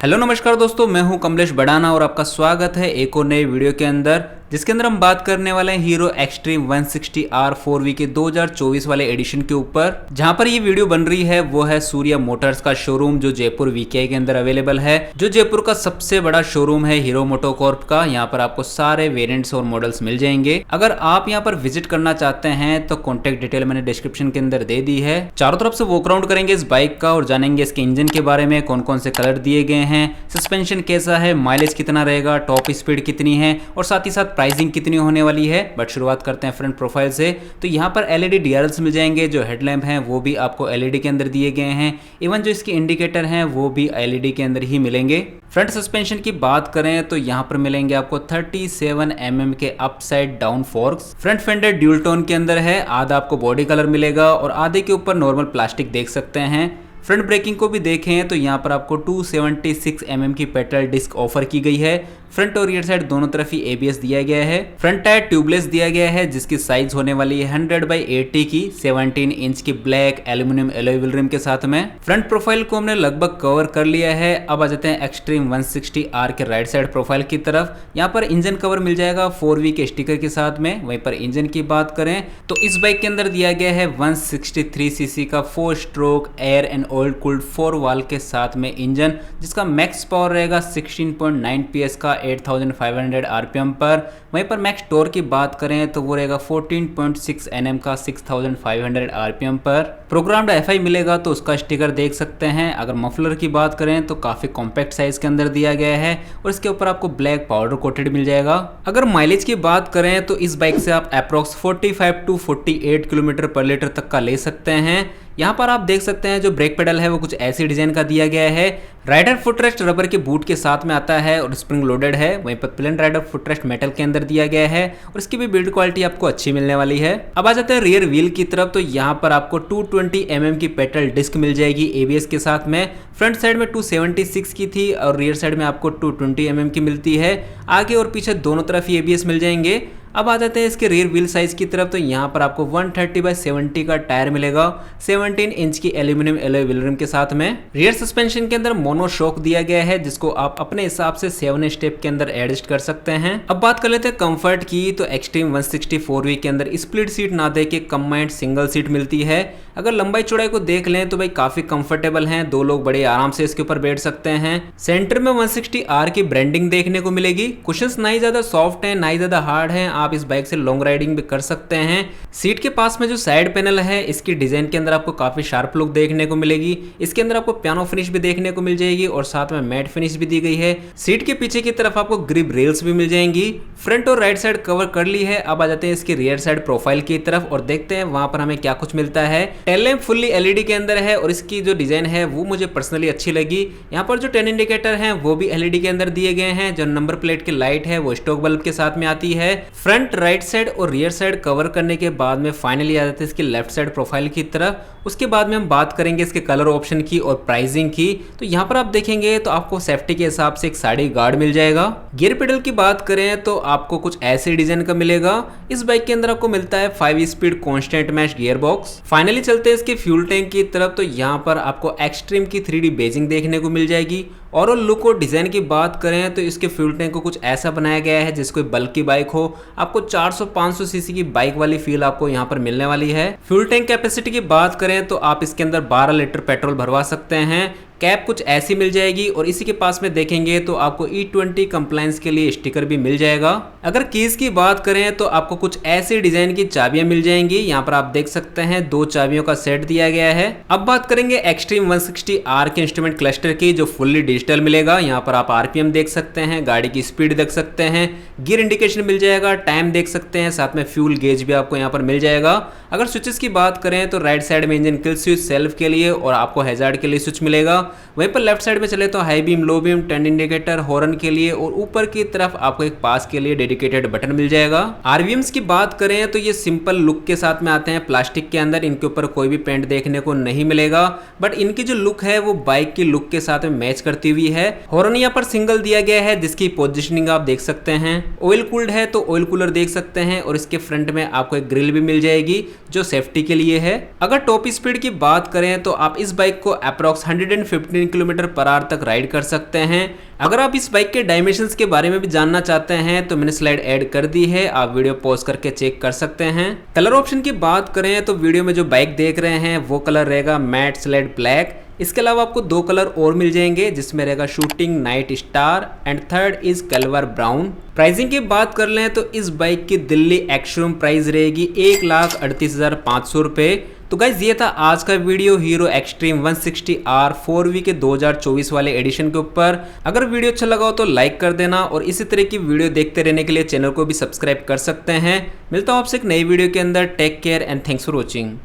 Hello नमस्कार दोस्तों, मैं हूं कमलेश बड़ाना और आपका स्वागत है एक और नए वीडियो के अंदर, जिसके अंदर हम बात करने वाले हैं हीरो एक्सट्रीम 160R 4V के 2024 वाले एडिशन के ऊपर। जहां पर ये वीडियो बन रही है वो है सूर्या मोटर्स का शोरूम जो जयपुर वीकेआई के अंदर अवेलेबल है, जो जयपुर का सबसे बड़ा शोरूम है हीरो मोटोकॉर्प का। यहाँ पर आपको सारे वेरिएंट्स और मॉडल्स मिल जाएंगे। अगर आप यहाँ पर विजिट करना चाहते हैं तो कॉन्टेक्ट डिटेल मैंने डिस्क्रिप्शन के अंदर दे दी है। चारों तरफ से वॉक राउंड करेंगे इस बाइक का और जानेंगे इसके इंजन के बारे में, कौन कौन से कलर दिए गए हैं, सस्पेंशन कैसा है, माइलेज कितना रहेगा, टॉप स्पीड कितनी है और साथ ही साथ प्राइसिंग कितनी होने वाली है। बट शुरुआत करते हैं फ्रंट प्रोफाइल से। तो यहाँ पर एलईडी डीआरएल्स मिल जाएंगे, जो हेडलैम्प हैं वो भी आपको एलईडी के अंदर दिए गए हैं। इवन जो इसके इंडिकेटर हैं वो भी एलईडी के अंदर ही मिलेंगे। फ्रंट सस्पेंशन की बात करें तो यहाँ पर मिलेंगे आपको 37 mm के upside down forks. Front fender dual tone के अंदर है, आधा आपको बॉडी कलर मिलेगा और आधे के ऊपर नॉर्मल प्लास्टिक देख सकते हैं। फ्रंट ब्रेकिंग को भी देखें तो यहाँ पर आपको 276 mm की पेट्रोल डिस्क ऑफर की गई है। फ्रंट और रियर साइड दोनों तरफ ही एबीएस दिया गया है। फ्रंट टायर ट्यूबलेस दिया गया है, जिसकी साइज होने वाली है 100/80 की 17 इंच की black aluminium alloy wheel rim के साथ में। फ्रंट प्रोफाइल को हमने लगभग कवर कर लिया है। अब आ जाते हैं एक्सट्रीम 160R के राइट साइड प्रोफाइल की तरफ। यहाँ पर इंजन कवर मिल जाएगा 4V के स्टिकर के साथ में। वहीं पर इंजन की बात करें तो इस बाइक के अंदर दिया गया है 163cc का 4 stroke air and oil cooled 4 valve के साथ में इंजन, जिसका मैक्स पावर रहेगा 16.9 PS का 8500 RPM पर। वहीं पर मैक्स टॉर की बात करें तो वो रहेगा 14.6 Nm का 6500 RPM पर। प्रोग्राम्ड FI मिलेगा तो उसका स्टिकर देख सकते हैं। अगर मफलर की बात करें तो काफी कॉम्पैक्ट साइज के अंदर दिया गया है और इसके ऊपर आपको ब्लैक पाउडर कोटेड मिल जाएगा। अगर माइलेज की बात करें तो इस बाइक से आप अप्रोक्स 45 to 48 किलोमीटर पर लीटर तक का ले सकते हैं। यहाँ पर आप देख सकते हैं जो ब्रेक पेडल है वो कुछ ऐसी डिजाइन का दिया गया है। राइडर फुटरेस्ट रबर के बूट के साथ में आता है और स्प्रिंग लोडेड है। वहीं पर प्लेन राइडर फुटरेस्ट मेटल के अंदर दिया गया है और इसकी भी बिल्ड क्वालिटी आपको अच्छी मिलने वाली है। अब आ जाते हैं रियर व्हील की तरफ। तो यहाँ पर आपको 220 mm की पेट्रोल डिस्क मिल जाएगी एबीएस के साथ में। फ्रंट साइड में 276 की थी और रियर साइड में आपको 220 mm की मिलती है। आगे और पीछे दोनों तरफ ही एबीएस मिल जाएंगे। अब आ जाते हैं इसके रियर व्हील साइज की तरफ। तो यहाँ पर आपको 130/70 का टायर मिलेगा 17 इंच की एल्यूमिनियम एलॉय व्हील रिम के साथ में। रियर सस्पेंशन के अंदर मोनो शॉक दिया गया है, जिसको आप अपने हिसाब से 7 स्टेप के अंदर एडजस्ट कर सकते हैं। अब बात कर लेते हैं कंफर्ट की। तो एक्सट्रीम 164V के अंदर स्प्लिट सीट ना दे के कंबाइंड सिंगल सीट मिलती है। अगर लंबाई चौड़ाई को देख लें तो भाई काफी कंफर्टेबल है, 2 लोग बड़े आराम से इसके ऊपर बैठ सकते हैं। सेंटर में 160R की ब्रांडिंग देखने को मिलेगी। कुशन्स ना ही ज्यादा सॉफ्ट है ना ही ज्यादा हार्ड है, आप इस बाइक से लॉन्ग राइडिंग भी कर सकते हैं। सीट के पास में जो साइड पैनल है इसकी डिजाइन के अंदर आपको काफी शार्प लुक देखने को मिलेगी। इसके अंदर आपको पियानो फिनिश भी देखने को मिल जाएगी और साथ में मैट फिनिश भी दी गई है। सीट के पीछे की तरफ आपको ग्रिप रेल्स भी मिल जाएंगी। फ्रंट और राइट साइड कवर कर ली है। अब आ जाते हैं इसकी रियर साइड प्रोफाइल की तरफ और देखते हैं वहां पर हमें क्या कुछ मिलता है। टेल लैंप फुल्ली एलईडी के अंदर है और इसकी जो डिजाइन है वो मुझे पर्सनली अच्छी लगी। यहाँ पर जो 10 इंडिकेटर हैं वो भी एलईडी के अंदर दिए गए हैं। जो नंबर प्लेट की लाइट है वो स्टॉक बल्ब के साथ में आती है। फ्रंट राइट साइड और रियर साइड कवर करने के बाद में फाइनली आ जाते हैं इसकी लेफ्ट साइड प्रोफाइल की तरफ। उसके बाद में हम बात करेंगे इसके कलर ऑप्शन की और प्राइसिंग की। तो यहाँ पर आप देखेंगे तो आपको सेफ्टी के हिसाब से एक साइड गार्ड मिल जाएगा। गियर पेडल की बात करें तो आपको कुछ ऐसे डिजाइन का मिलेगा। इस बाइक के अंदर आपको मिलता है 5 speed constant mesh gear box. Finally चलते हैं इसके फ्यूल टैंक की तरफ। तो यहाँ पर आपको एक्सट्रीम की 3D बेजिंग देखने को मिल जाएगी। और लुक और डिजाइन की बात करें तो इसके फ्यूल टैंक को कुछ ऐसा बनाया गया है जिसको बल्क की बाइक हो, आपको 400-500 सीसी की बाइक वाली फील आपको यहाँ पर मिलने वाली है। फ्यूल टैंक कैपेसिटी की बात करें तो आप इसके अंदर 12 लीटर पेट्रोल भरवा सकते हैं। कैप कुछ ऐसी मिल जाएगी और इसी के पास में देखेंगे तो आपको E20 कंप्लायंस के लिए स्टिकर भी मिल जाएगा। अगर कीज की बात करें तो आपको कुछ ऐसे डिजाइन की चाबियां मिल जाएंगी। यहाँ पर आप देख सकते हैं 2 चाबियों का सेट दिया गया है। अब बात करेंगे एक्सट्रीम 160R के इंस्ट्रूमेंट क्लस्टर की, जो फुल्ली डिजिटल मिलेगा। यहाँ पर आप आरपीएम देख सकते हैं, गाड़ी की स्पीड देख सकते हैं, गियर इंडिकेशन मिल जाएगा, टाइम देख सकते हैं, साथ में फ्यूल गेज भी आपको यहाँ पर मिल जाएगा। अगर स्विचेस की बात करें तो राइट साइड में इंजन किल स्विच सेल्फ के लिए और आपको हैजार्ड के लिए स्विच मिलेगा। वहीं पर लेफ्ट साइड में चले तो high beam, low beam, turn indicator, horn के लिए और ऊपर की तरफ आपको एक पास के लिए डेडिकेटेड बटन मिल जाएगा। आरवीएम्स की बात करें तो ये सिंपल लुक के साथ में आते हैं प्लास्टिक के अंदर। इनके ऊपर कोई भी पेंट देखने को नहीं मिलेगा, बट इनकी जो लुक है वो बाइक की लुक के साथ में मैच करती हुई है। हॉर्न यहाँ पर सिंगल दिया गया है जिसकी पोजिशनिंग आप देख सकते हैं। ऑयल कूल्ड है तो ऑयल कूलर देख सकते हैं और इसके फ्रंट में आपको एक ग्रिल भी मिल जाएगी जो सेफ्टी के लिए है। अगर टॉप स्पीड की बात करें तो आप इस बाइक को अप्रॉक्स 150 15 किलोमीटर पर आवर तक राइड कर सकते हैं। अगर आप इस बाइक के डायमेंशंस के बारे में भी जानना चाहते हैं तो मैंने स्लाइड ऐड कर दी है, आप वीडियो पॉज करके चेक कर सकते हैं। कलर ऑप्शन की बात करें तो वीडियो में जो बाइक देख रहे हैं वो कलर रहेगा मैट स्लेट ब्लैक। इसके अलावा आपको 2 कलर और मिल जाएंगे जिसमें रहेगा shooting night star and third is culvert brown. Pricing की बात कर लें तो इस बाइक की दिल्ली एक्स-शोरूम प्राइस रहेगी 1,38,500 रुपये। तो गाइज ये था आज का video hero extreme 160R 4V के 2024 वाले एडिशन के ऊपर। अगर वीडियो अच्छा लगा हो तो लाइक कर देना और इसी तरह की वीडियो देखते रहने के लिए चैनल को भी सब्सक्राइब कर सकते हैं। मिलता हूँ आपसे एक नई वीडियो के अंदर। Take care and thanks for watching.